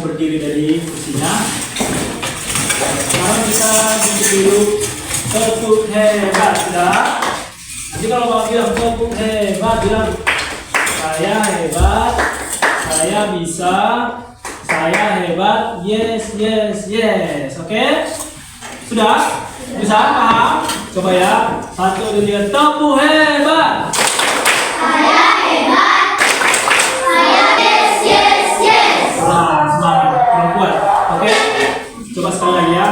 mau berdiri dari kursinya. Sekarang kita bentuk dulu tepuk hebat, sudah. Nanti kalau Bapak bilang tepuk hebat, bilang saya hebat, saya bisa, saya hebat, yes, yes, yes. Oke? Sudah? Bisa? Paham? Coba ya. 1, 2, 3, tepuk hebat. Saya hebat. Saya yes, yes, yes. Semangat, perempuan. Oke? Coba sekali lagi ya.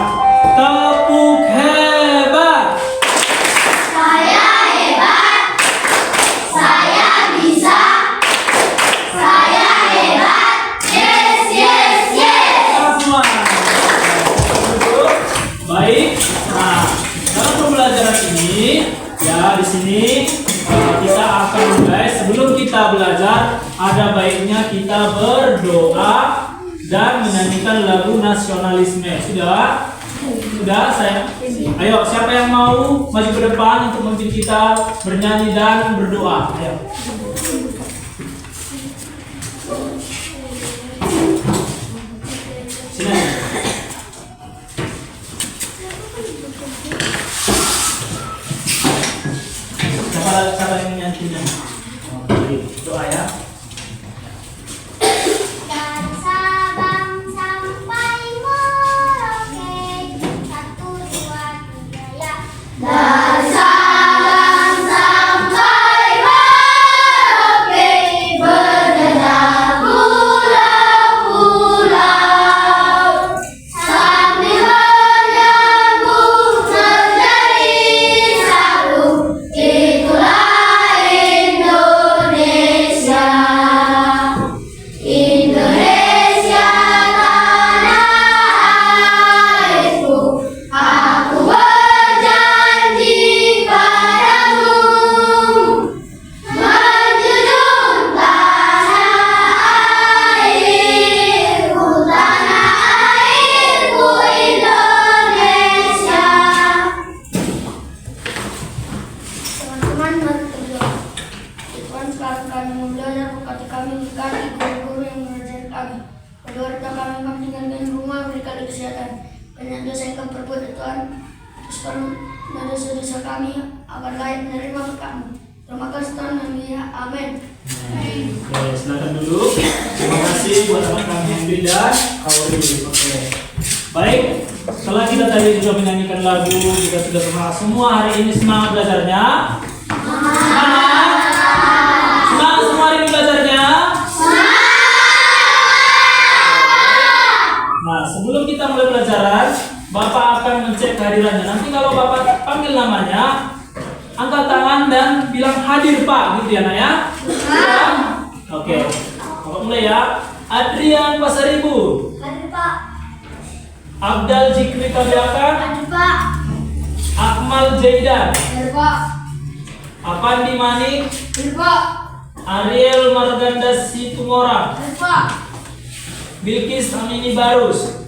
Tepuk hebat. Saya hebat. Saya bisa. Saya hebat. Yes, yes, yes. Semua. Baik. Nah, dalam pembelajaran ini, ya di sini kita akan mulai. Sebelum kita belajar, ada baiknya kita berdoa dan menyanyikan lagu nasionalisme. Sudah? Sudah saya. Ayo, siapa yang mau maju ke depan untuk memimpin kita bernyanyi dan berdoa? Ayo. Sini. Siapa yang nyanyinya? Doa ya. Dan Sabang sampai Merauke, 1, 2, 3 ya. Dan Sabang sampai Merauke, berdendam pulau-pulau, sambil menyambung menjadi satu. Itulah Indonesia. Indonesia tanah airku, aku berjanji padamu, menjunjung tanah airku Indonesia. Teman-teman, mari berdoa. Tuhan, sekarang kami mau belajar, berkati kami, berkati guru-guru yang mengajar kami. Keluarga kami tinggalkan rumah, berikan kesehatan. Banyak dosa yang kami perbuat, Tuhan. Teruskan dosa-dosa kami agar layak menerima berkat-Mu. Terima kasih Tuhan, amin. Oke, silakan dulu. Terima kasih buat anak kami yang dan Kauri. Oke. Baik, setelah kita tadi sudah menyanyikan lagu, kita sudah semangat semua hari ini. Semangat belajarnya. Semangat. Semangat semua hari ini belajarnya. Nah, sebelum kita mulai pelajaran, Bapak akan mengecek kehadirannya. Nanti kalau Bapak panggil namanya, angkat tangan dan bilang hadir Pak, gitu ya nak ya. Oke, Bapak mulai ya. Adrian Pasaribu, Hadir Pak. Abdal Jikri Kabiakan, Hadir Pak. Akmal Jaidan, Hadir Pak. Apandi Manik, Hadir Pak. Ariel Marganda Situmorang, Hadir Pak. Bilkis Amini Barus,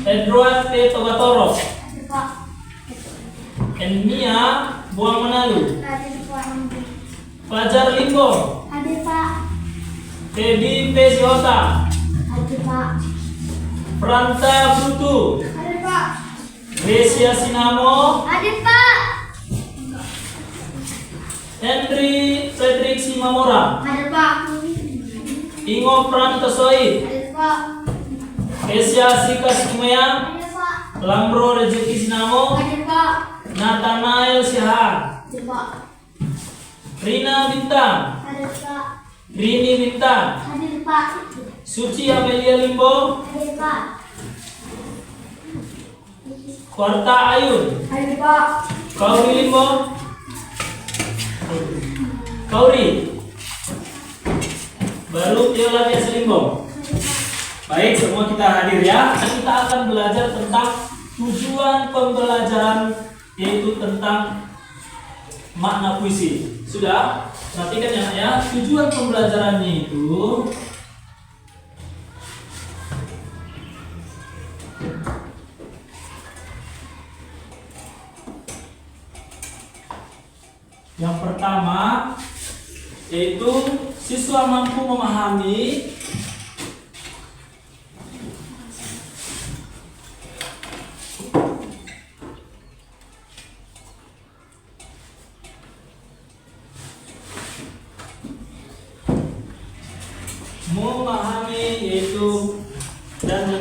Edward T. Togatoro, Hadir Pak. Enmia Buang Menalu, Hadir Pak. Fajar Limbong, Hadir Pak. Teddy P. Siota, Hadir Pak. Pranta Brutu, Hadir Pak. Gresia Sinamo, Hadir Pak. Henry Frederick Simamora, Hadir Pak. Ingo Prantosoid, Hadir Pak. Kesia Sikas Kumayang, Hadir Pak. Lambro Rezeki Sinamo, Hadir Pak. Nathanael Sihaan, Hadir Pak. Rina Bintang, Hadir Pak. Rini Bintang, Hadir Pak. Suci Amelia Limbo, Hadir Pak. Kwarta Ayun, Hadir Pak. Kauri Limbo, Kauri, baru Yolanda Selimbong. Baik, semua kita hadir ya. Kita akan belajar tentang tujuan pembelajaran, yaitu tentang makna puisi. Sudah? Perhatikan ya, nak ya. Tujuan pembelajarannya itu yang pertama, yaitu siswa mampu memahami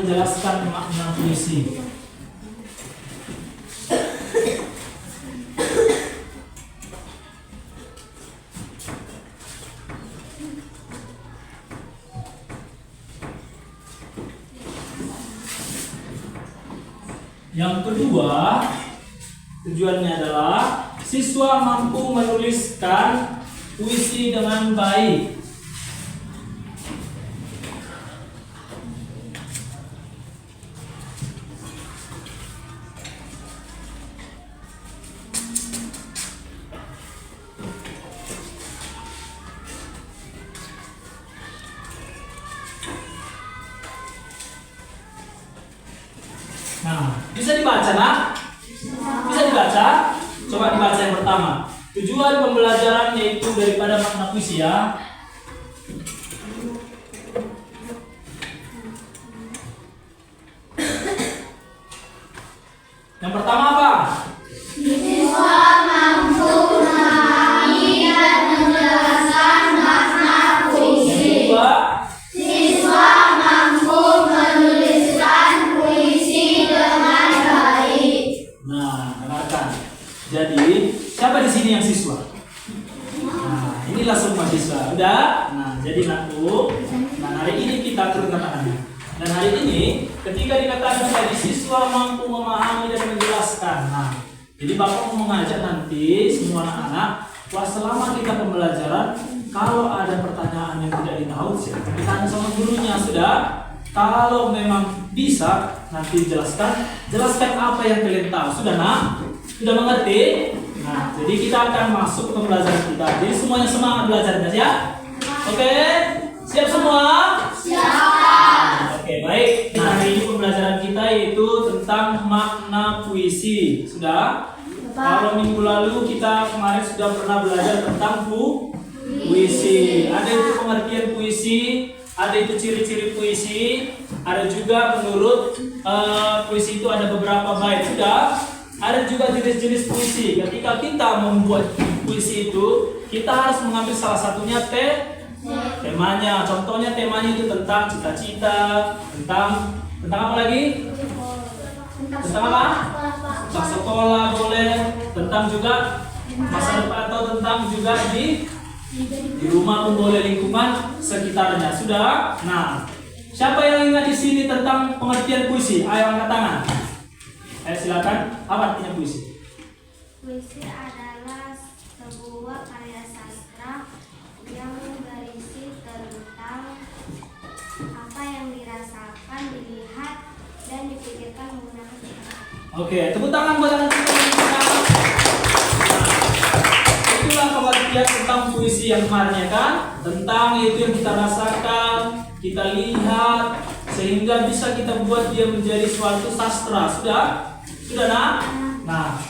menjelaskan makna puisi. Yang kedua, tujuannya adalah siswa mampu menuliskan puisi dengan baik. Nah, bisa dibaca, nak? Bisa dibaca? Coba dibaca yang pertama. Tujuan pembelajaran yaitu daripada makna puisi ya. Yang pertama apa? Siswa mampu memahami dan menjelaskan makna Yang puisi. kedua, Siswa mampu menuliskan puisi dengan baik. nah, dengarkan. Jadi, siapa di sini yang siswa? Nah, inilah semua siswa. Udah? Nah, jadi nakku. Nah, hari ini kita turunkan tangannya. Dan hari ini, ketika dikatakan tadi siswa mampu memahami dan menjelaskan. Nah, jadi Bapak mau mengajak nanti semua anak-anak, wah selama kita pembelajaran, kalau ada pertanyaan yang tidak ditahu, silakan ditanya sama gurunya. Sudah? Kalau memang bisa, nanti jelaskan apa yang kalian tahu. Sudah, nak? Sudah mengerti? Nah, jadi kita akan masuk ke pembelajaran kita. Jadi semuanya semangat belajarnya ya? Oke? Siap semua? Siap. Oke, baik. Nah, hari ini pembelajaran kita yaitu tentang makna puisi. Sudah? Kalau minggu lalu kita kemarin sudah pernah belajar tentang puisi. Ada itu pengertian puisi, ada itu ciri-ciri puisi, ada juga menurut puisi itu ada beberapa bait. Sudah? Ada juga jenis-jenis puisi. Ketika kita membuat puisi itu, kita harus mengambil salah satunya temanya. Contohnya temanya itu tentang cita-cita, tentang apa lagi? Tentang apa? Tentang sekolah boleh, tentang juga masa depan atau tentang juga di rumah pun boleh, lingkungan sekitarnya. Sudah? Nah, siapa yang ingat di sini tentang pengertian puisi? Ayo angkat tangan. Ayo silakan. Apa artinya puisi? Puisi adalah sebuah karya sastra yang berisi tentang apa yang dirasakan, dilihat, dan dipikirkan menggunakan kata. Oke, tepuk tangan buat anak-anak. Itulah pengertian tentang puisi yang kemarin ya kan? Tentang itu yang kita rasakan, kita lihat, sehingga bisa kita buat dia menjadi suatu sastra. Sudah? Sudah, nak? Nah,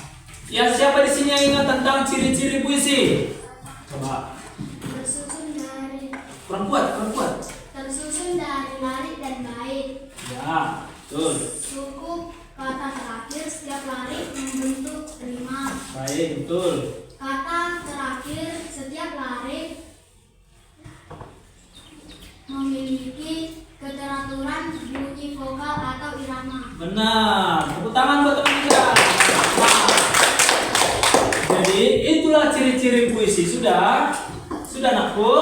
ya siapa di sini yang ingat tentang ciri-ciri puisi? Coba. Kurang kuat. Tersusun dari lari dan baik. Ya, betul. Cukup kata terakhir setiap lari membentuk rima. Baik, betul. Kata terakhir setiap lari memiliki keteraturan bunyi vokal atau irama. Benar. Tepuk tangan buat teman kita. Nah, jadi itulah ciri-ciri puisi. Sudah? Sudah, nakku?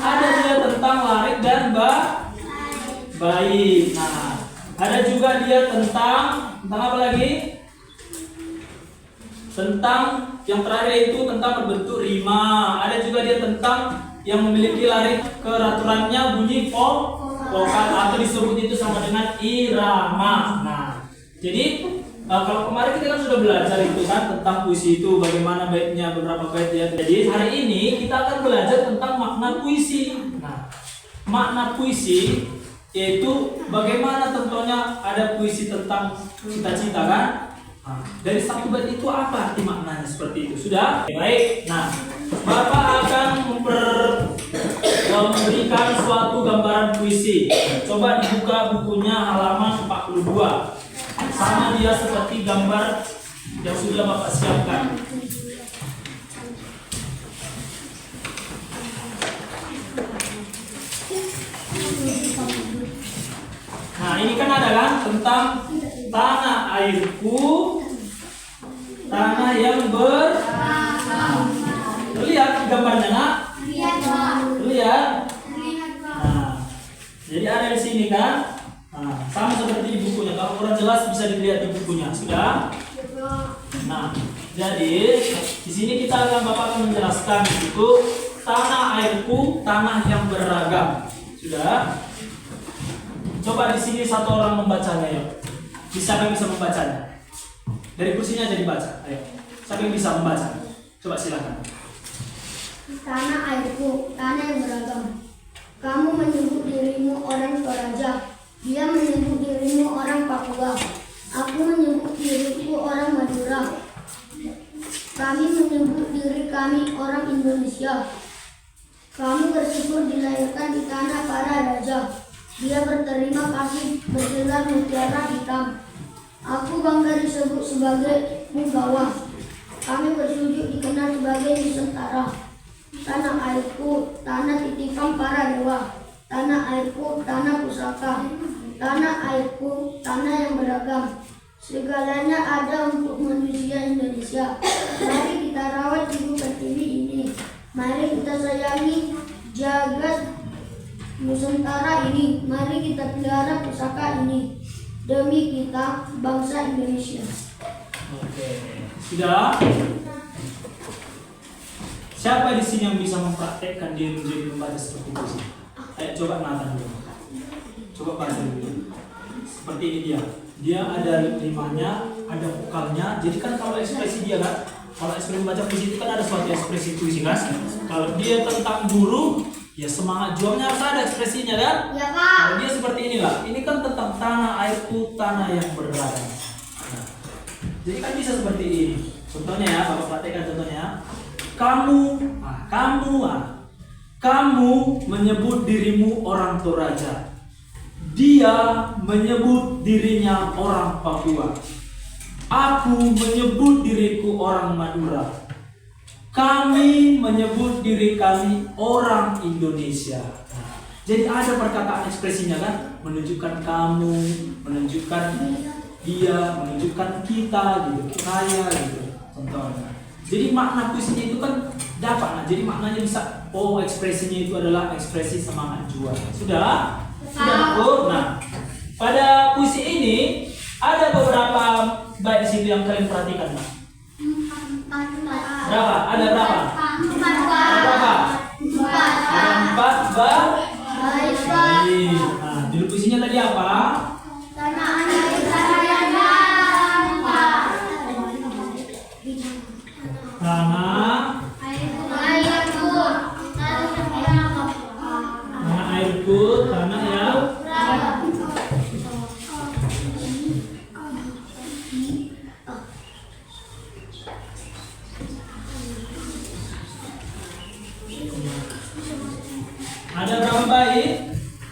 Ada dia tentang larik dan baik. Nah, ada juga dia tentang apa lagi? Tentang yang terakhir itu tentang berbentuk rima. Ada juga dia tentang yang memiliki larik keteraturannya bunyi vokal atau disebut itu sama dengan irama. Nah, jadi kalau kemarin kita kan sudah belajar itu kan tentang puisi itu bagaimana baitnya, beberapa bait ya. Jadi hari ini kita akan belajar tentang makna puisi. Nah, makna puisi yaitu bagaimana tentunya ada puisi tentang cita-cita kan? Nah, dari satu bait itu apa arti maknanya seperti itu? Sudah? Baik. Nah, Bapak akan memberikan suatu gambaran puisi. Coba dibuka bukunya halaman 42. Sama dia seperti gambar yang sudah Bapak siapkan. Nah, ini kan ada kan tentang tanah airku, tanah yang lihat gambarnya nak? Lihat. Nah, jadi ada di sini kan? Nah, sama seperti di bukunya. Kalau kurang jelas bisa dilihat di bukunya. Sudah? Nah, jadi di sini Bapak akan menjelaskan itu tanah airku, tanah yang beragam. Sudah? Coba di sini satu orang membacanya, yuk. Siapa yang bisa membacanya? Dari kursinya aja dibaca. Ayo. Siapa yang bisa membaca? Coba silakan. Tanah airku, tanah yang beragam. Kamu menyebut dirimu orang Toraja. Dia menyebut dirimu orang Papua. Aku menyebut diriku orang Madura. Kami menyebut diri kami orang Indonesia. Kamu bersyukur dilahirkan di tanah para raja. Dia berterima kasih bergelar mutiara hitam. Aku bangga disebut sebagai punggawa. Kami bersujud dikenal sebagai Nusantara. Tanah airku, tanah titipan para dewa. Tanah airku, tanah pusaka. Tanah airku, tanah yang beragam. Segalanya ada untuk manusia Indonesia. Mari kita rawat ibu pertiwi ini. Mari kita sayangi jagat Nusantara ini. Mari kita pelihara pusaka ini demi kita bangsa Indonesia. Oke, sudah. Siapa di sini yang bisa mempraktekkan diri menjadi membaca seperti itu? Ayo coba Nathan dulu. Coba baca dulu. Seperti ini dia. Dia ada rimanya, ada vokalnya. Jadi kan kalau ekspresi dia kan, kalau ekspresi membaca puisi itu kan ada suatu ekspresi puisi kan. Kalau dia tentang guru, ya semangat juangnya harus ada ekspresinya kan? Ya Pak. Kalau dia seperti inilah, ini kan tentang tanah airku, tanah yang beragam. Nah, jadi kan bisa seperti ini. Contohnya ya, Bapak praktekkan contohnya. Kamu menyebut dirimu orang Toraja. Dia menyebut dirinya orang Papua. Aku menyebut diriku orang Madura. Kami menyebut diri kami orang Indonesia. Jadi ada perkataan ekspresinya kan, menunjukkan kamu, menunjukkan dia, menunjukkan kita gitu, saya gitu. Contohnya. Jadi makna puisinya itu kan dapat. Nah, jadi maknanya bisa, oh ekspresinya itu adalah ekspresi semangat juang. Sudah? Sudah Bu? Nah, pada puisi ini ada beberapa bait di situ yang kalian perhatikan, Pak. Berapa? Ada berapa? Ada berapa? Ada 4 bait. Nah, judul puisinya tadi apa? Tanah air saya airku, tanah yang ada berapa bait? 4.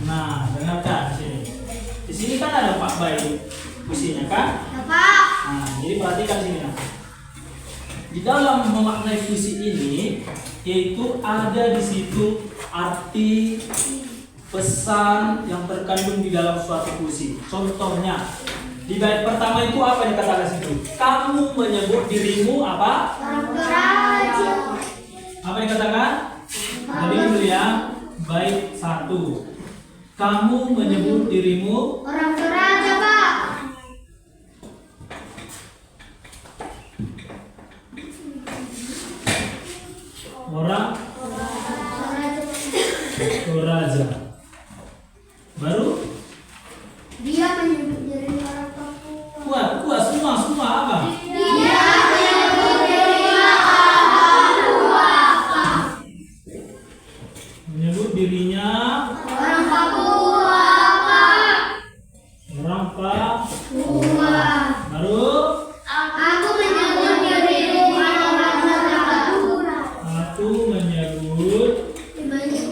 Nah, dengarkan sini. Di sini kan ada 4 bait puisinya kan? Ya Pak. Nah, jadi perhatikan sini nah. Di dalam memaknai puisi ini, yaitu ada di situ arti pesan yang terkandung di dalam suatu puisi. Contohnya, di bait pertama itu apa yang dikatakan situ? Kamu menyebut dirimu apa? Orang Toraja. Apa yang dikatakan? Tadi dulu ya, bait 1. Kamu menyebut dirimu Orang Toraja Pak. orang Toraja. Baru Dia menyebut diri orang Papua. kuat semua apa? Dia menyebut diri orang Papua. Menyebut dirinya Orang Papua Pak. orang Papua. Baru Aku menyebut diriku orang Madura. aku menyebut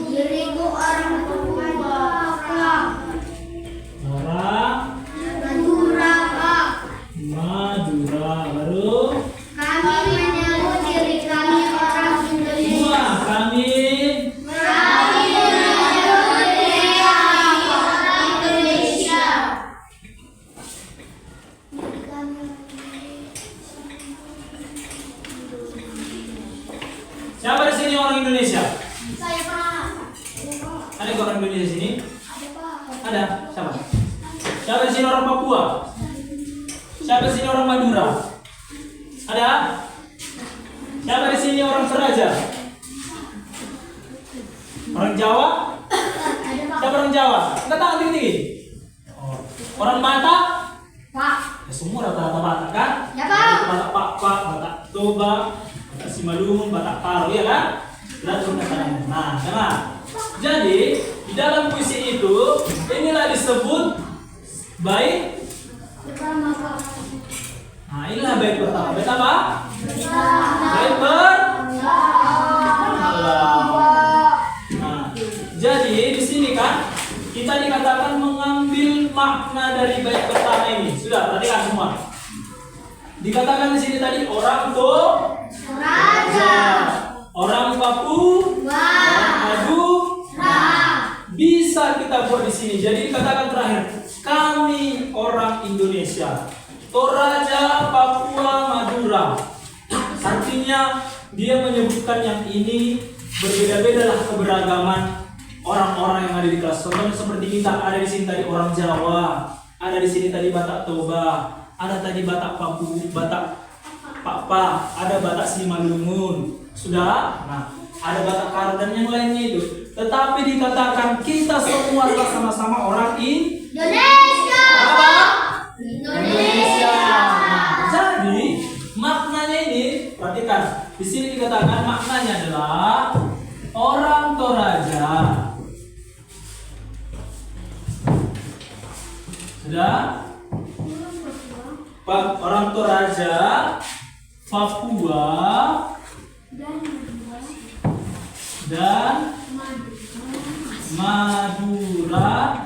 Diriku orang Papua. sini orang Indonesia? Saya Pak. Ada nggak orang Indonesia sini? Ada Pak. Ada. Siapa? Siapa di sini orang Papua? Siapa di sini orang Madura? Ada? Siapa di sini orang Toraja? Orang Jawa? Ada Pak. Siapa orang Jawa? Angkat tangan tinggi. Oh. Orang Batak? Pak. Ya, semua rata-rata Batak kan? Ya, Pak. Batak Pak, Batak Toba, Batak Simalungun, Batak Paro, ya kan? Lihat perkataannya. Nah, jangan. Jadi di dalam puisi itu inilah disebut bait. Pertama Pak. Nah, inilah bait pertama. Bait apa? Pertama. Bait Nah, jadi di sini kan kita dikatakan mengambil makna dari bait pertama ini. Sudah, perhatikan semua. Dikatakan di sini tadi orang Raja. orang Papua, orang Madura. Bisa kita buat di sini. Jadi dikatakan terakhir, kami orang Indonesia, Toraja, Papua, Madura. Artinya dia menyebutkan yang ini berbeda-beda lah keberagaman orang-orang yang ada di kelas. Contohnya seperti kita ada di sini tadi orang Jawa, ada di sini tadi Batak Toba, ada tadi Batak Papua, Batak Papa, ada Batak Simalungun. Sudah? Nah, ada Batak Karo dan yang lainnya itu. Tetapi dikatakan kita semua adalah sama-sama orang Indonesia. apa? Indonesia. Nah, jadi maknanya ini, perhatikan. Di sini dikatakan maknanya adalah orang Toraja. Sudah? Orang Toraja, Papua, dan Madura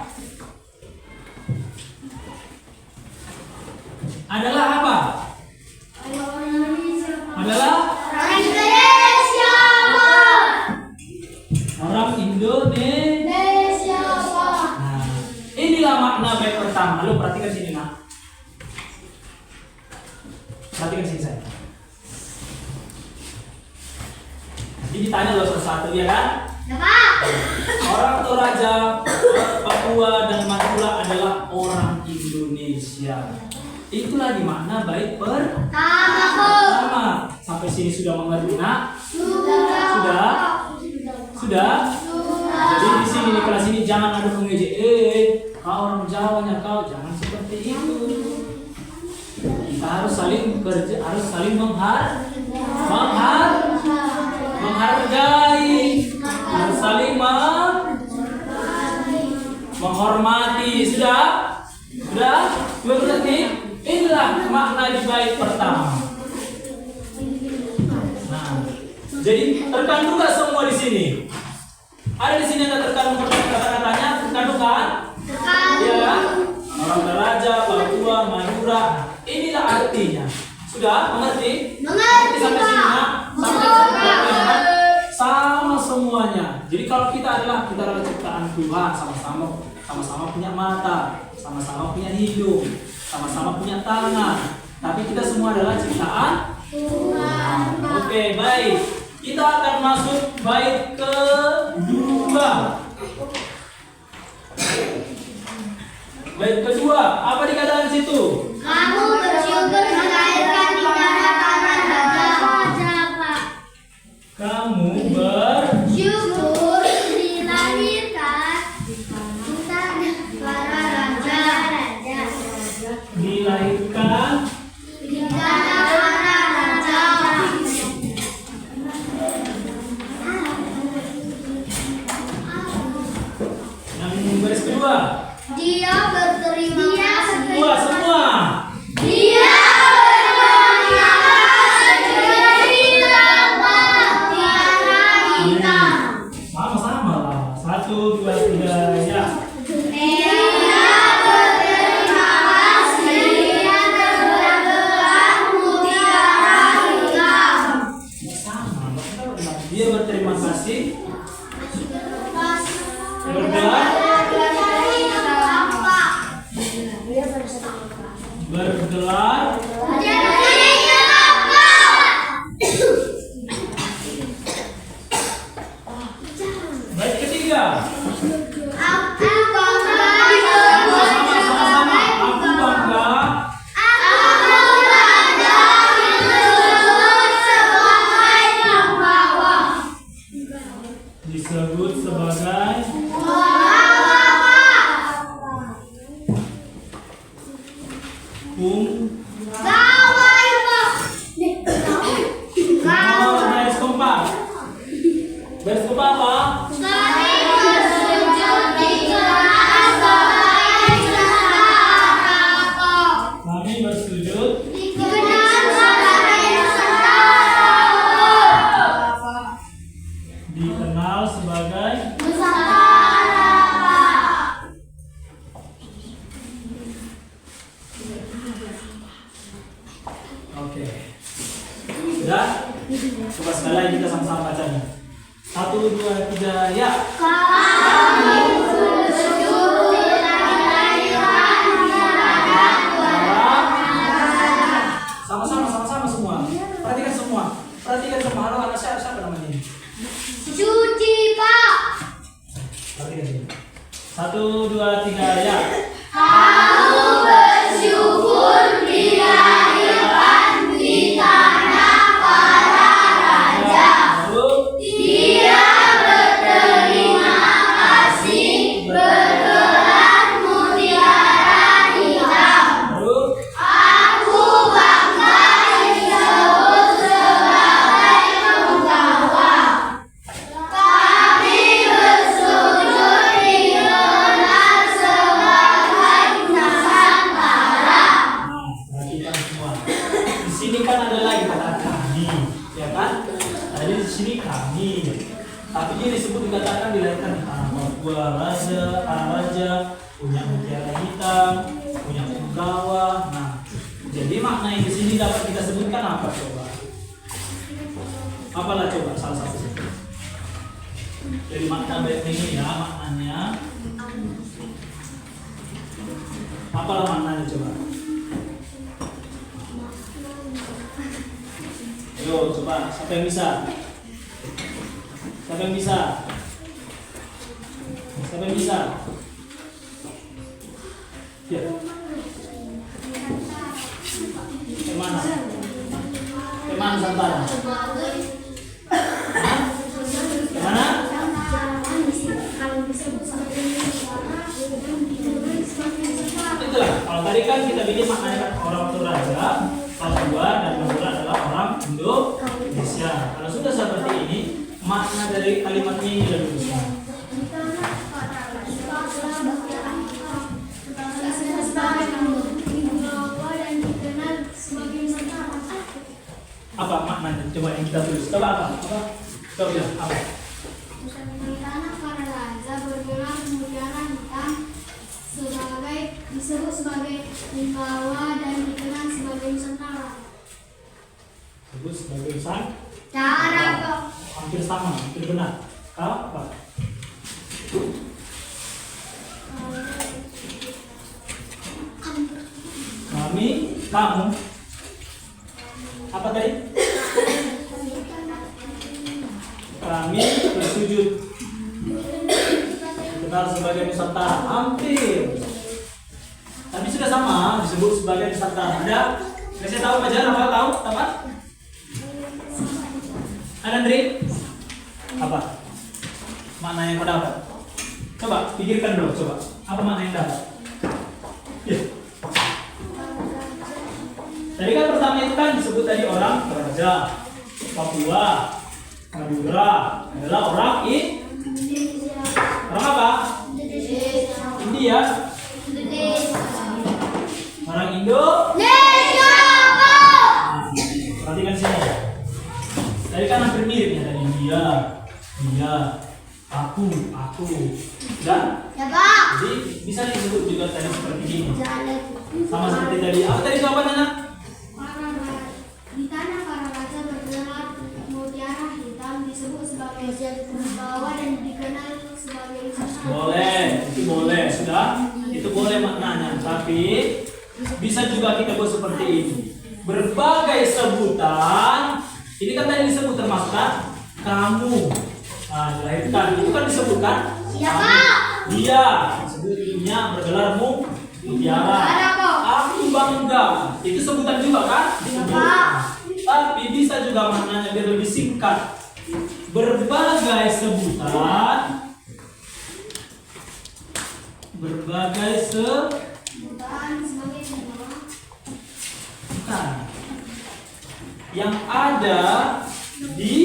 adalah apa? Adalah Indonesia. orang Indonesia. Nah, inilah makna bait pertama. Lu perhatikan sini, Nak. Perhatikan sini saya. Jadi ditanya lo satu-satu ya kan? Ya Pak. Orang Toraja, Papua dan Madura adalah orang Indonesia. Itulah di makna bait pertama. Sampai sini sudah mengerti, Nak? Sudah? Jadi di sini di kelas ini jangan ada pengejek. Kau orang Jawanya kau jangan seperti itu. Kita harus saling bekerja, harus saling menghargai, harus saling menghormati. Sudah berarti inilah makna di bait pertama. Nah, jadi terkandung nggak semua di sini? Ada di sini yang terkandung kata-katanya, terkandung kan? Iya kan? Orang Toraja, Papua, Madura. Inilah artinya. Sudah mengerti? Mengerti, Sampai sini, Pak. Nak? Sampai sama semuanya. Jadi kalau kita adalah ciptaan Tuhan, sama-sama punya mata, sama-sama punya hidung, sama-sama punya tangan. Tapi kita semua adalah ciptaan Tuhan. Oke, baik. Kita akan masuk bait kedua. Bait kedua, apa dikatakan di situ? Kamu bersyukur dilahirkan di tanah raja. Kamu Syukur dilahirkan di tanah para raja. dilahirkan Di tanah para raja. yang baris kedua. Dia berterima kasih. Semua. Dia Sudah? Coba sekali lagi kita sama-sama bacanya. 1, 2, 3, ya. Sama-sama semua. Perhatikan semua. Halo, anak siapa namanya ini? Cuci, Pak. Perhatikan sini. 1, 2, 3, ya. Kamu bersyukur dilahirkan di tanah para raja. Lalu, Dia berterima kasih bergelar mutiara hitam. lalu, Aku bangga disebut sebagai penggawa. Kami bersujud dikenal sebagai Nusantara. nah, perhatikan semua. Di sini kan ada lagi kata kami, ya kan? Tadi di sini kami. Tapi dia disebut dikatakan dilahirkan di tanah Papua, raja, punya mutiara hitam, punya penggawa. Nah, jadi makna yang di sini dapat kita sebutkan apa coba? Apalah coba salah satu. Jadi makna baik ini ya maknanya. Apalah maknanya coba? Ayo coba siapa yang bisa? Siapa yang bisa? Siapa yang bisa? Ya. Kemana? Kemana Nusantara? Kemana? Itulah. Kalau tadi kan kita bikin maknanya kan orang itu raja, Papua dan Papua adalah orang Indonesia. Kalau sudah seperti ini, makna dari kalimatnya ini lebih besar. Apa maknanya? Coba yang kita tulis. Coba apa? Coba bilang apa? Di tanah para raja bergelar mutiara hitam disebut sebagai penggawa dan dikenal sebagai Nusantara. Sebut sebagai Nusantara. Cara kok. Hampir sama, hampir benar. Kau apa? Kami, kamu. Apa tadi? Kami bersujud. Dikenal sebagai Nusantara. Hampir. Tapi sudah sama disebut sebagai Nusantara. Ada? Saya tahu pelajaran apa? Tahu? Apa? Ada Andri? Apa? Makna yang kau dapat? Coba pikirkan dulu, coba. Apa makna yang dapat? Ya. Tadi kan pertama itu kan disebut tadi orang raja, Papua, Madura adalah orang orang apa? India. Orang Indo. Perhatikan sini. Tadi kan hampir mirip ya tadi dia, aku. Dan Ya, Pak. jadi bisa disebut juga tadi seperti ini. Sama seperti tadi. Apa tadi jawabannya? Di tanah para raja bergelar mutiara hitam disebut sebagai penggawa dan dikenal sebagai Nusantara. Boleh, itu boleh, sudah. Itu boleh maknanya, tapi bisa juga kita buat seperti ini. Berbagai sebutan. Ini kan tadi disebut termasuk kan? Kamu. Nah, dilahirkan itu kan disebutkan. Siapa? Dia disebut dirinya bergelar mutiara. Aku bangga. Itu sebutan juga kan? Tapi bisa juga maknanya biar lebih singkat. Berbagai sebutan. Berbagai Bukan sebagai penggawa. bukan. Yang ada di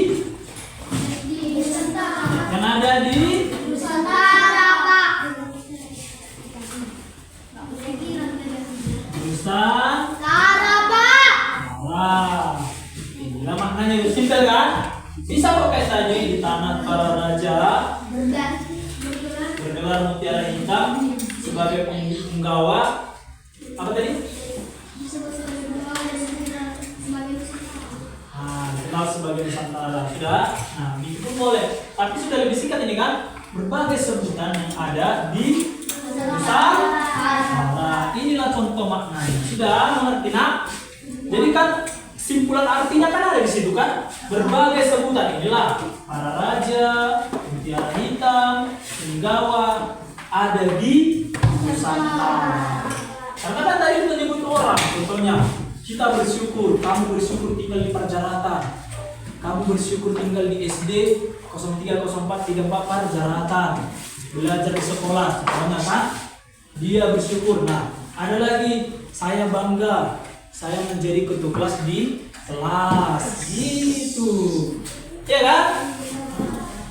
Nusantara. yang ada di Nusantara, Pak. Nusantara. Pak. Wah, inilah maknanya itu simpel kan? Bisa pakai saja di tanah para raja bergelar mutiara hitam sebagai penggawa. Apa tadi? Disebut sebagai penggawa dan dikenal sebagai Nusantara. Nah, dikenal sebagai Nusantara. Sudah? Nah, itu pun boleh. Tapi sudah lebih singkat ini kan, berbagai sebutan yang ada di Nusantara. Inilah contoh maknanya. Sudah mengerti nak? Jadi kan simpulan artinya kan ada di situ kan, berbagai sebutan inilah para raja, mutiara hitam, penggawa ada di Nusantara. Karena kan tadi menyebut orang, contohnya kita bersyukur, kamu bersyukur tinggal di Parjaratan, kamu bersyukur tinggal di SD 030434 Parjaratan, belajar di sekolah, contohnya kan, dia bersyukur. Nah, ada lagi saya bangga, saya menjadi ketua kelas di kelas, gitu, ya kan?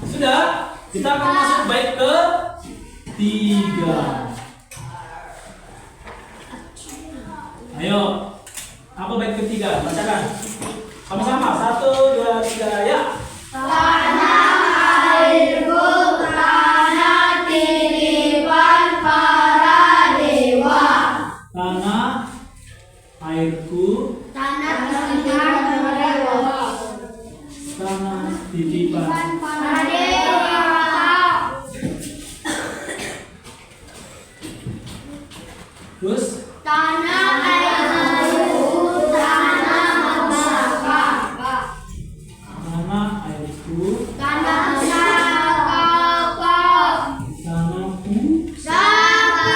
Sudah, kita akan masuk bait ke 3. Ayo, apa bait ketiga? Bacakan sama-sama. 1, 2, 3, ya. Tanah airku, tanah titipan para dewa. Tanah airku, Tanah titipan para dewa. tanah titipan. Para dewa. Terus Tanah airku, tanah pusaka. tanah airku, Tanah pusaka. tanah Pusaka.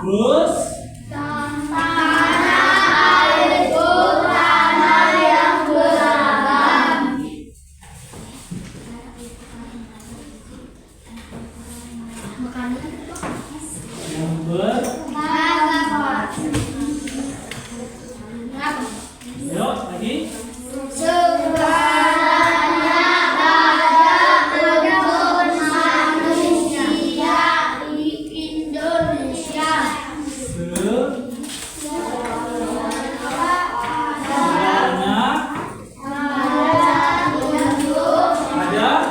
terus Tanah airku, tanah yang beragam. yang ber. Ayo lagi. Segalanya ada untuk manusia di Indonesia. Segalanya ada Untuk manusia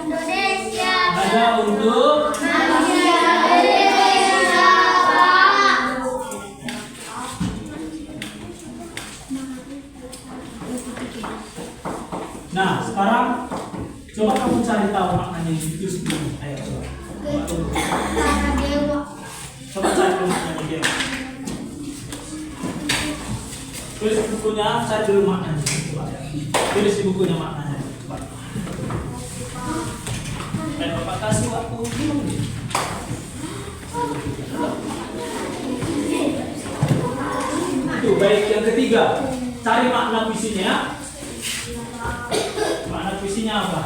Indonesia. ada untuk. Manusia Indonesia, Pak. Nah, sekarang coba kamu cari tahu maknanya itu sendiri. Ayo coba. Coba dulu. Tanah dewa. Coba cari dulu maknanya dia. Tulis di bukunya, cari dulu maknanya. Coba. Tulis di bukunya maknanya. Coba. Dan Bapak kasih waktu 5 menit. Itu baik yang ketiga. Cari makna puisinya. Makna puisinya apa?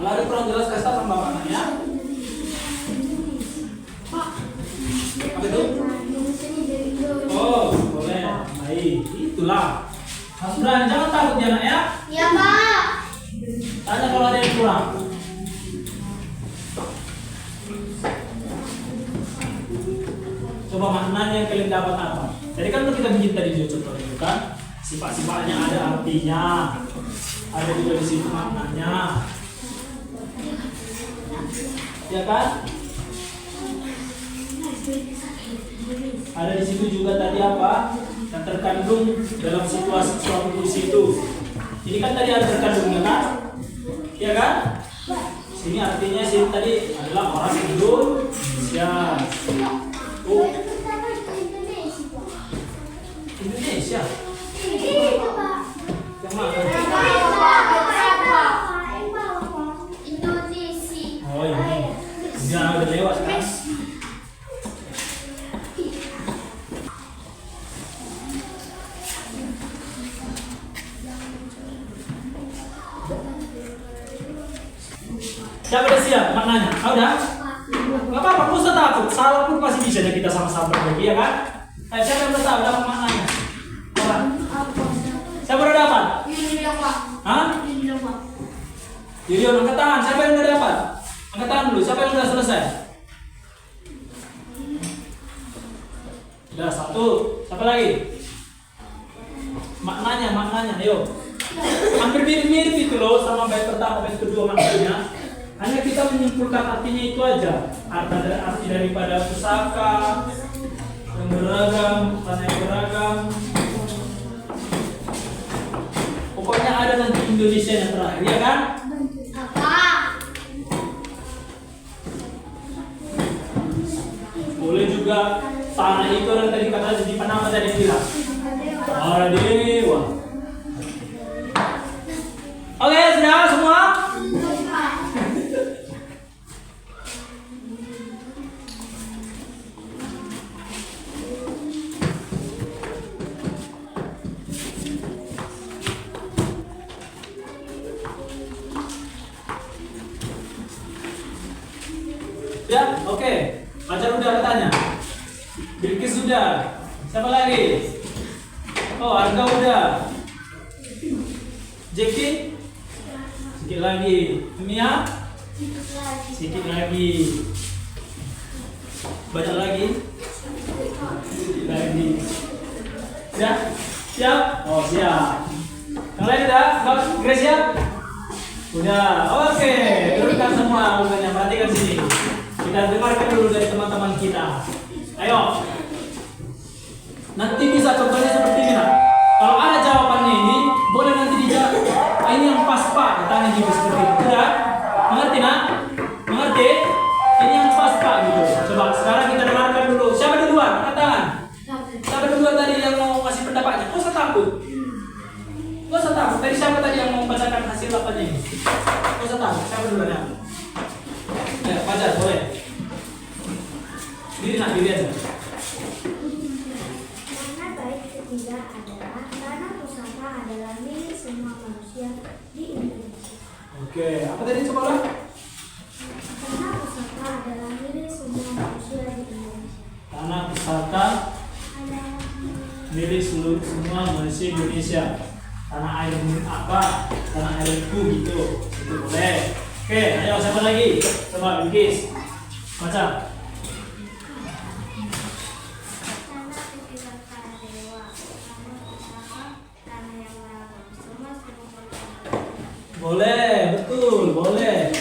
Kalau ada kurang jelas kasih tahu sama maknanya. Apa itu? Oh, boleh. Baik, itulah. Mas Bran, jangan takut ya nak ya. Ya, Pak. Tanya kalau ada yang kurang. Coba maknanya yang kalian dapat apa? Jadi kan kita bikin tadi juga contoh itu kan. Sifat-sifatnya ada artinya. Ada juga di situ maknanya. Ya kan? Ada di situ juga tadi apa? Yang terkandung dalam situasi suatu puisi itu. Ini kan tadi ada terkandungnya kan? Ya kan? Sini artinya sini tadi adalah orang Indonesia. Oh, Indonesia. Yang mana? Oh ini. Udah lewat kan? Siapa udah siap maknanya? Ah, udah? Gak apa-apa, gak usah takut. Salah pun pasti bisa kita sama-sama berbagi, ya kan? Ayo, siapa yang udah tahu dapat maknanya? Orang? Siapa udah dapat? Hah? Yurion, angkat tangan. Siapa yang udah dapat? Angkat tangan dulu. Siapa yang udah selesai? Udah satu. Siapa lagi? Maknanya, ayo. Hampir mirip-mirip itu loh sama bait pertama, bait kedua maknanya. Hanya kita menyimpulkan artinya itu aja. Arti daripada pusaka yang beragam, tanah yang beragam. Pokoknya ada nanti Indonesia yang terakhir, ya kan? Boleh juga tanah itu yang tadi kata jadi apa tadi bilang? Para dewa. Oke, sudah semua? Ya, oke. Pacar udah katanya. Bilkis sudah. Siapa lagi? Oh, Arga udah. Jeki? Sedikit lagi. Mia? Sedikit lagi. Banyak lagi? Sedikit lagi. Siap? Siap? Oh, siap. Yang lain udah? Grace siap? Udah. Oke. Turunkan semua bukannya. Perhatikan sini. Kita dengarkan dulu dari teman-teman kita. Ayo. Nanti bisa contohnya seperti ini, nak. Kalau ada jawabannya ini, boleh nanti dijawab. Ini yang pas pak, katanya gitu seperti itu. Udah? Mengerti, nak? Mengerti? Ini yang pas pak gitu. Coba sekarang kita dengarkan dulu. Siapa duluan? Katakan. Siapa duluan tadi yang mau ngasih pendapatnya? Kok usah takut? Kok usah takut? Tadi siapa tadi yang mau membacakan hasil apanya ini? Kok usah takut? Siapa duluan ya? Ya, Fajar, boleh. Diri nak, diri aja. Makna bait ketiga adalah tanah pusaka adalah milik semua manusia di Indonesia. Oke, apa tadi coba lah? Tanah pusaka adalah milik semua manusia di Indonesia. Tanah pusaka milik seluruh semua manusia Indonesia. Tanah air milik apa? Tanah airku gitu. Itu boleh. Oke, ayo siapa lagi? Coba Bilkis. Baca. Tanah pusaka dewa, tanah pusaka, tanah yang beragam, semua Boleh, betul, boleh.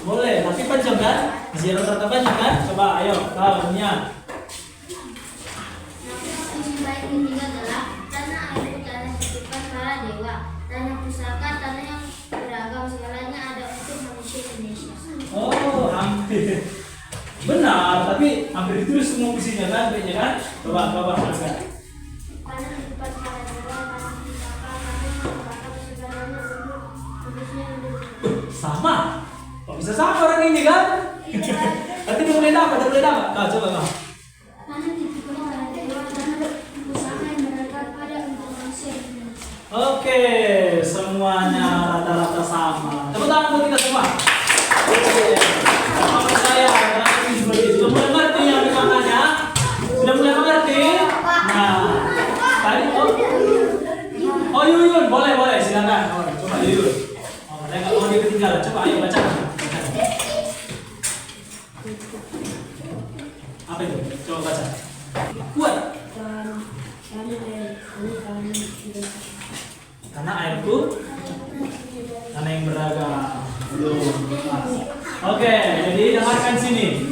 Boleh, tapi panjang kan? Masih ada kata panjang kan? Coba ayo, kau Nia. Bait ketiga adalah tanah airku, tanah titipan para dewa, tanah pusaka, tanah yang beragam, segalanya ada untuk manusia Indonesia. Oh, hampir. Benar, tapi hampir ditulis semua isinya kan, kayaknya kan? Coba agak. Tanah titipan para dewa, tanah pusaka, tanah yang beragam, segalanya untuk manusia Indonesia. Sama. Kok bisa sama orang ini kan? Nanti udah boleh dapat. Nah, coba kau. Tanah titipan para dewa, tanah pusaka yang beragam ada untuk manusia Indonesia. Oke, semuanya rata-rata sama. Tepuk tangan buat kita semua. Oke. Sama saya, karena ini seperti itu. Sudah mulai mengerti yang maknanya? Sudah mulai mengerti? Nah, tadi oh Yuyun, boleh, silakan. Oh, coba Yuyun. Oh, saya nggak mau dia ketinggalan. Coba ayo baca. Apa itu? Coba baca. Kuat. Tanah airku, tanah yang beragam. Belum. Oke, jadi dengarkan sini.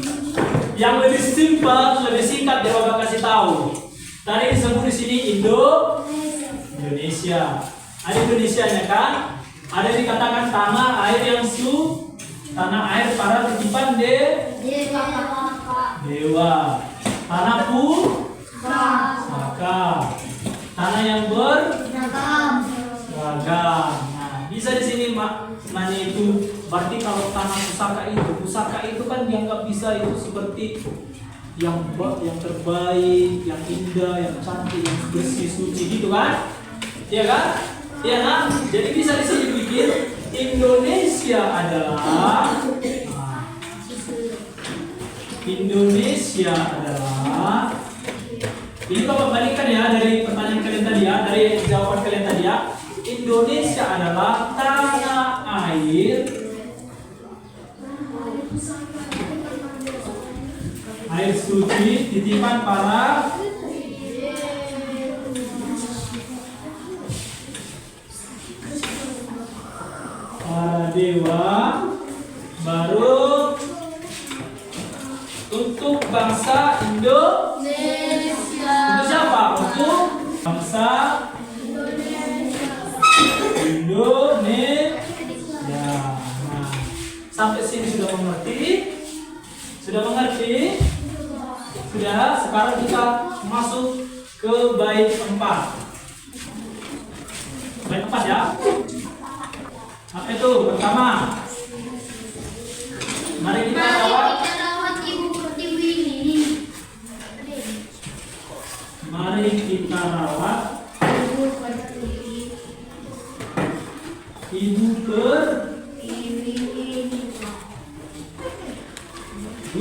Yang lebih simpel, lebih singkat dia bakal kasih tahu. Tadi disebut di sini Indonesia. Ada Indonesianya kan? Ada dikatakan tanah air yang tanah air para titipan dewa. Tanah pusaka. Tanah yang beragam. Nah, bisa di sini maknanya itu berarti kalau tanah pusaka itu kan dianggap bisa itu seperti yang terbaik, yang indah, yang cantik, yang bersih, suci gitu kan? Iya kan? Iya kan? Jadi bisa di sini bikin Indonesia adalah ini Bapak balikkan ya dari pertanyaan kalian tadi ya, dari jawaban kalian tadi ya. Indonesia adalah tanah air air suci titipan para dewa, baru untuk bangsa Indonesia. Untuk siapa? Untuk bangsa Indonesia. Nah, sampai sini sudah mengerti? Sudah mengerti? Sudah. Sekarang kita masuk ke bait 4. Bait 4 ya. Apa itu? Pertama, mari kita rawat ibu pertiwi ini. Mari kita rawat Ibu pertiwi. ibu Pertiwi ini. 2.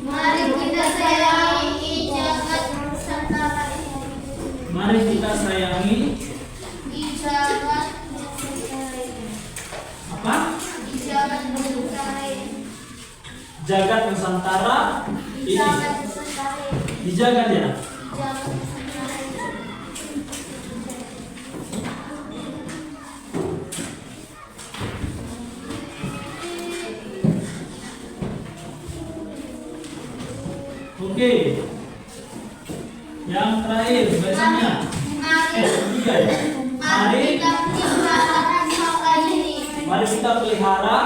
Mari kita sayangi jagat Nusantara. Mari kita sayangi Jagat apa? Jagat Nusantara. Jagat Nusantara ini. Jagat Nusantara. Dijaga ya. Jagat Nusantara. Oke. Yang terakhir bacanya. Ketiga ya. Mari kita pelihara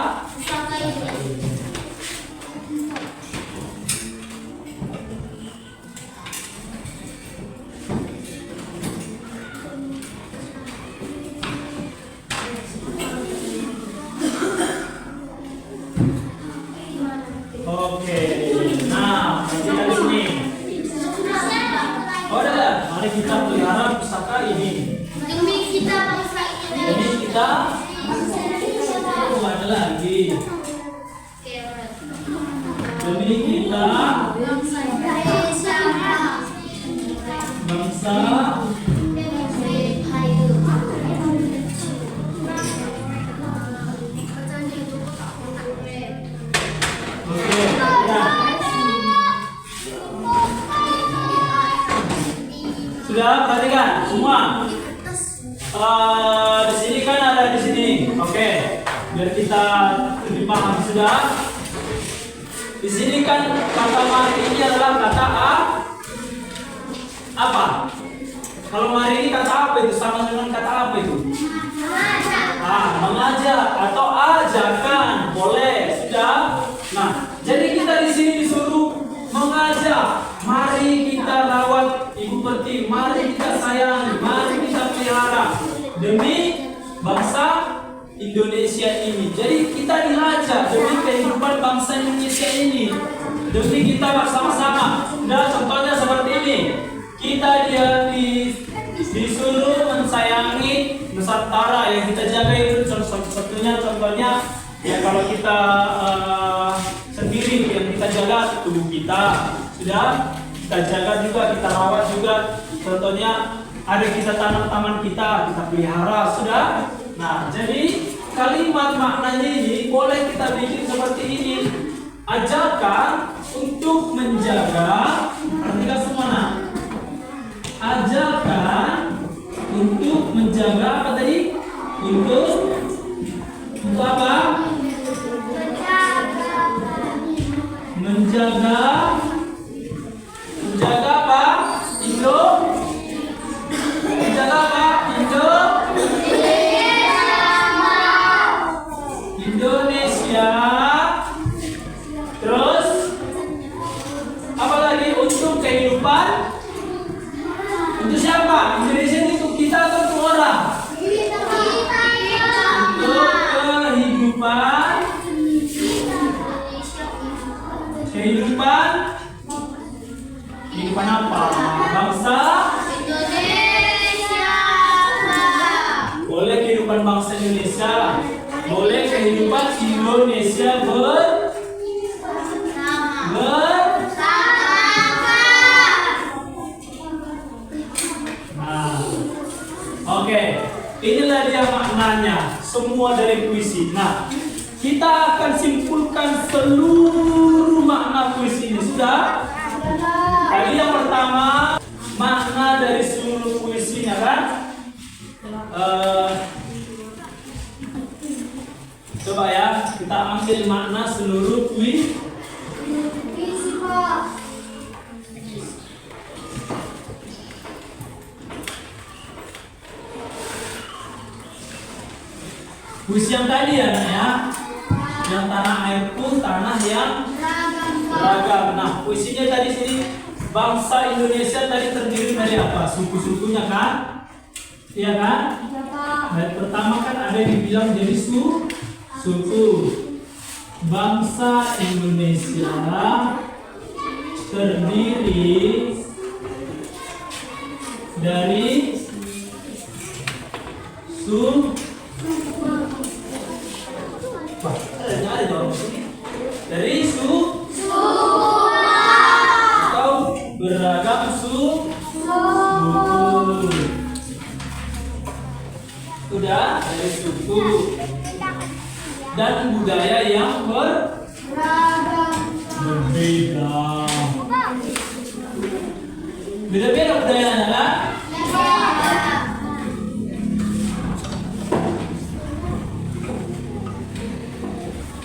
Oke. Nah, kita di sini. Oh, udah. Mari kita pelihara pusaka ini. Demi kita bangsa Jadi kita ada lagi. Demi kita bangsa Oke, ya. Sudah perhatikan semua. Di sini kan ada di sini. Oke, biar kita lebih paham sudah. Di sini kan kata mari ini adalah kata apa? Kalau mari ini kata apa itu? Sama dengan kata apa itu? Mengajak atau ajakan. Boleh, sudah. Nah, jadi kita di sini disuruh mengajak. Mari kita rawat ibu pertiwi, mari kita sayangi, mari kita pelihara demi bangsa Indonesia ini. Jadi kita diajak demi kehidupan bangsa Indonesia ini, demi kita bersama-sama. Nah, contohnya seperti ini. Kita disuruh mensayangi Nusantara yang kita jaga itu satunya contohnya ya kalau kita sendiri yang kita jaga tubuh kita sudah kita jaga juga, kita rawat juga. Contohnya ada kita tanam taman kita pelihara sudah. Nah, jadi kalimat maknanya ini boleh kita bikin seperti ini. Ajakan untuk menjaga, perhatikan semua nah. Ajakan untuk menjaga apa tadi? Untuk apa? Menjaga apa? Menjaga apa? Indonesia. Terus apa lagi? Untuk kehidupan. Untuk siapa? Indonesia ini untuk kita atau untuk orang? Untuk kehidupan apa? Bangsa Indonesia. boleh kehidupan bangsa Indonesia, boleh kehidupan Indonesia Oke, inilah dia maknanya semua dari puisi. Nah, kita akan simpulkan seluruh makna puisi ambil makna seluruh puisi. Pak. Puisi yang tadi ya, Nak, ya. Yang tanah airku tanah yang beragam. Nah, puisinya tadi sini, bangsa Indonesia tadi terdiri dari apa? Suku-sukunya kan? Iya kan? Baik, pertama kan ada yang dibilang jadi suku. Bangsa Indonesia terdiri dari Wah, ada dong sini. Dari atau beragam suku. Sudah dari suku dan budaya yang berbeda. Beda-beda budayanya kan?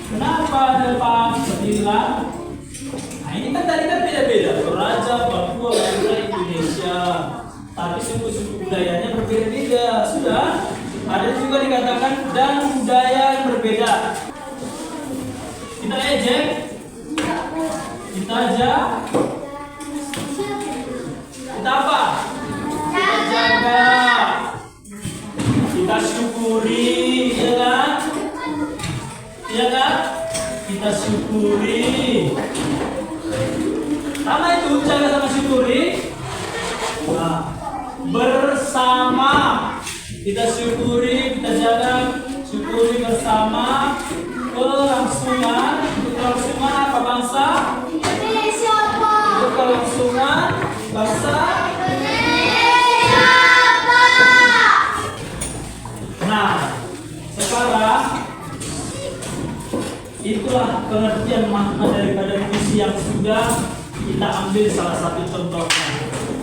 Kenapa ada Pak seperti itu kan? Nah ini kan tadi kan beda-beda. Toraja, Papua, Madura, Indonesia. Tapi suku-suku budayanya berbeda-beda. Sudah. Ada juga dikatakan dan budaya yang berbeda. Kita ejek. Kita aja. Kita apa? Kita jaga. Kita syukuri, ya kan? Iya kan? Kita syukuri. Sama itu jaga sama syukuri. Nah, bersama. Kita syukuri, kita jaga, syukuri bersama. Kelangsungan apa bangsa? Indonesia, Pak. Kelangsungan bangsa Indonesia, Pak. Nah, sekarang itulah pengertian makna daripada puisi yang sudah kita ambil salah satu contohnya.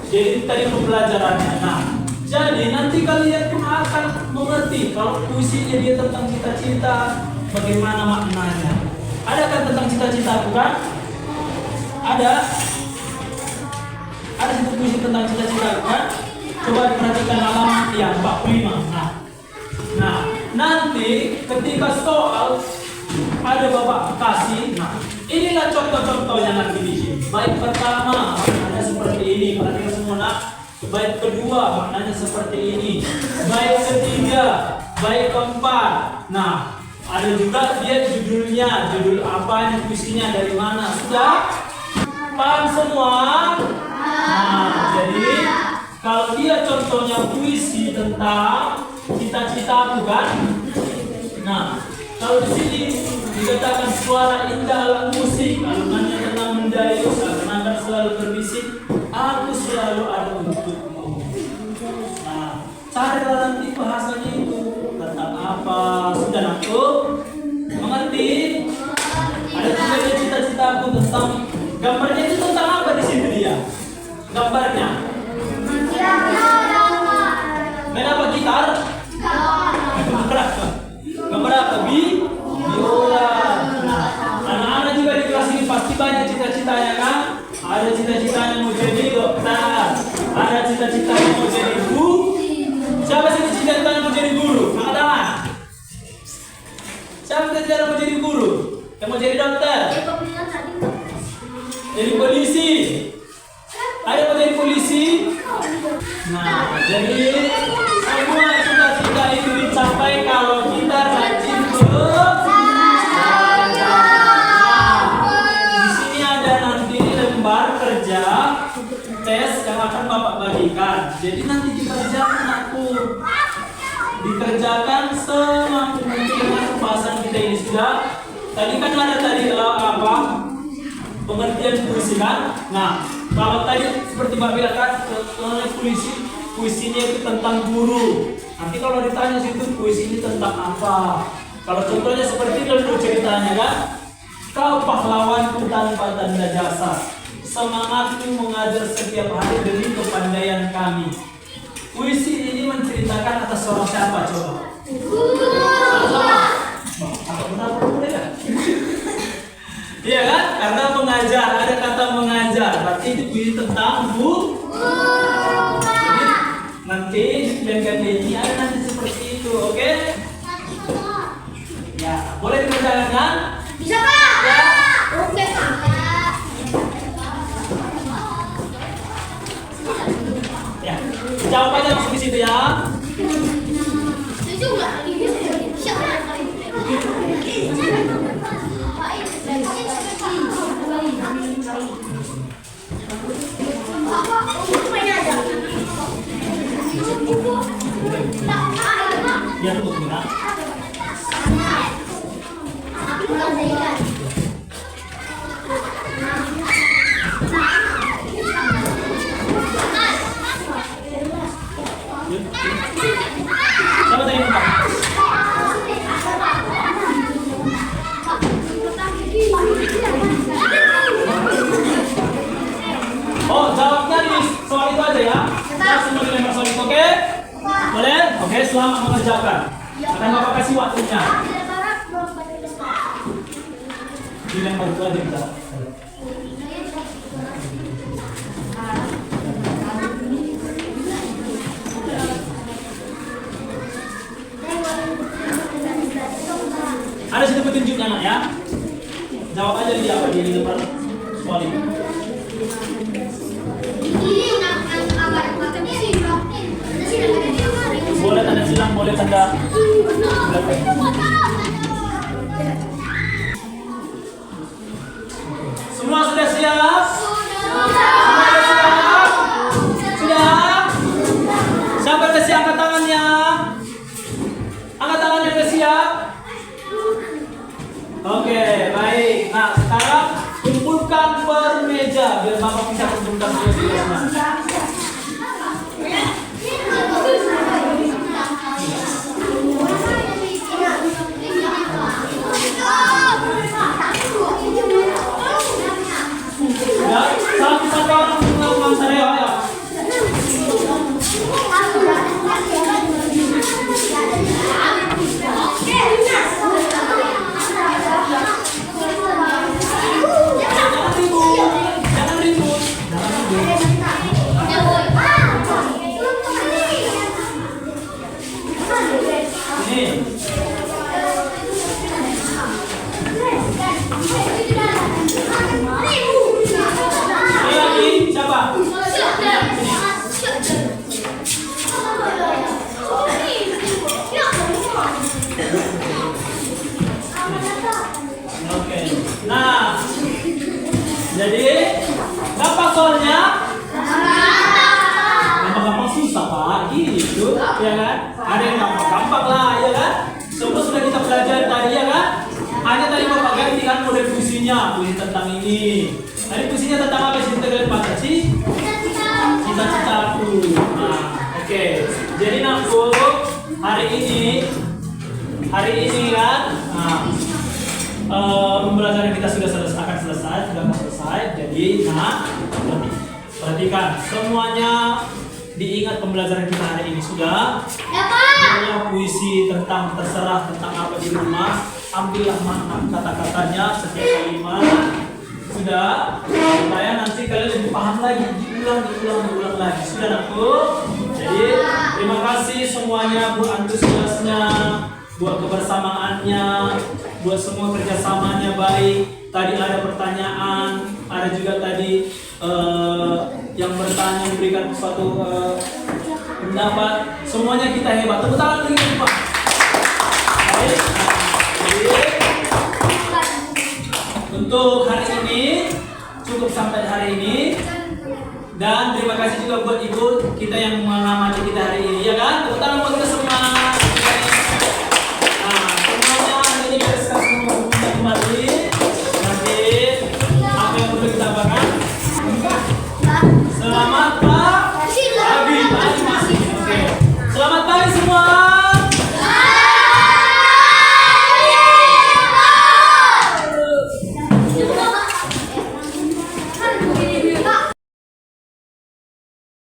Jadi tadi pembelajarannya. Nah, jadi nanti kalian pun akan mengerti kalau puisinya dia tentang cita-cita, bagaimana maknanya. Ada kan tentang cita-cita bukan? Ada satu puisi tentang cita-cita bukan? Coba diperhatikan halaman yang 45. Nah, nanti ketika soal ada Bapak kasih, nah inilah contoh-contohnya nanti di sini. Bait pertama maknanya seperti ini, perhatikan semua nak. Bait kedua maknanya seperti ini. Bait ketiga, bait keempat. Nah, ada juga dia judulnya, judul apanya, puisinya dari mana. Sudah paham semua? Nah, jadi kalau dia contohnya puisi tentang cita-cita bukan? Nah, kalau di sini dikatakan suara indah ala musik, alunannya tenang mendayu, seakan-akan selalu berbisik, aku selalu ada untukmu. Nah, carilah nanti bahasanya itu tentang apa. Sudah nangkep? Mengerti? Ada juga cita-citaku tentang gambarnya itu tentang apa di sini dia? Gambarnya? Main apa, gitar? Gambar apa? Biola. Nah, anak-anak juga di kelas ini pasti banyak cita-citanya kan? Ada cita-citanya mau jadi dokter, ada cita-citanya mau jadi guru. Siapa sih cita-citanya mau jadi guru? Angkat tangan. Siapa cita-citanya mau jadi guru? Yang mau jadi dokter? Jadi polisi. Ada mau jadi polisi? Nah, jadi semua cita-cita itu dicapai kalau kita rajin di sini ada nanti lembar kerja tes yang akan Bapak bagikan. Jadi nanti dikerjakan dikerjakan semakin mungkin dengan pembahasan kita ini sudah. Tadi kan ada apa? Pengertian puisi kan? Nah, kalau tadi seperti Mbak bilang kan, puisinya itu tentang guru. Nanti kalau ditanya situ puisi ini tentang apa? Kalau contohnya seperti dulu ceritanya kan, kau pahlawanku tanpa tanda jasa, semangatku mengajar setiap hari demi kepandaian kami. Puisi ini menceritakan atas seorang siapa coba? Apa benar boleh kan? Iya kan? Karena mengajar, ada kata mengajar. Berarti itu puisi tentang Jadi, nanti di pilihan ganti ini ada nanti seperti itu, oke? Ya, boleh dikerjakan kan? Bisa Pak? Ya. Oke Pak. Ya, jawab aja langsung di situ ya. Setuju nggak? Siapa? Ya, untuk guna. Siapa tadi minta? Oh, jawabnya di soal itu aja ya. Kita semua dilempar soal itu, oke? Boleh? Oke, selamat mengerjakan. Akan Bapak kasih waktunya. Dilempar itu aja kita. Ada situ petunjuknya nak ya. Jawab aja dia apa di depan soal ini. Boleh tanda silang, boleh tanda semua sudah siap? Semua sudah siap? Sudah? Siapa yang siap angkat tangannya? Angkat tangannya udah siap? Oke, baik. Nah, sekarang kumpulkan per meja biar Bapak bisa kumpulkan tugas-tugasnya. Ya, satu-satu orang melakukan saya ya. Jangan ribut, jangan ribut, jangan ribut. Ini. Ini lagi siapa? Oke. Nah, jadi gampang soalnya. Gampang-gampang susah Pak, gitu, ya kan? Ada yang gampang-gampang lah, ya kan? Semua sudah kita pelajari tadi, ya kan? Hanya tadi Bapak ganti kan model puisinya, puisi tentang ini. Tadi puisinya tentang apa sih kita lihat sih? Cita-citaku. Nah, oke. Jadi Nakku, hari ini kan, pembelajaran kita sudah akan selesai. Jadi, perhatikan semuanya. Diingat pembelajaran kita hari ini sudah. Ya Pak. Semuanya puisi tentang terserah tentang apa di rumah. Ambillah makna kata-katanya setiap kalimat. Sudah, supaya nanti kalian lebih paham lagi. Diulang lagi. Sudah Nakku. Jadi terima kasih semuanya buat antusiasnya, buat kebersamaannya, buat semua kerjasamanya baik. Tadi ada pertanyaan, ada juga tadi yang bertanya memberikan suatu pendapat. Semuanya kita hebat. Tepuk tangan lagi Pak. Baik. Jadi untuk hari ini cukup sampai hari ini. Dan terima kasih juga buat ibu kita yang mengamati kita hari ini, ya kan? Tepuk tangan buat kita semua.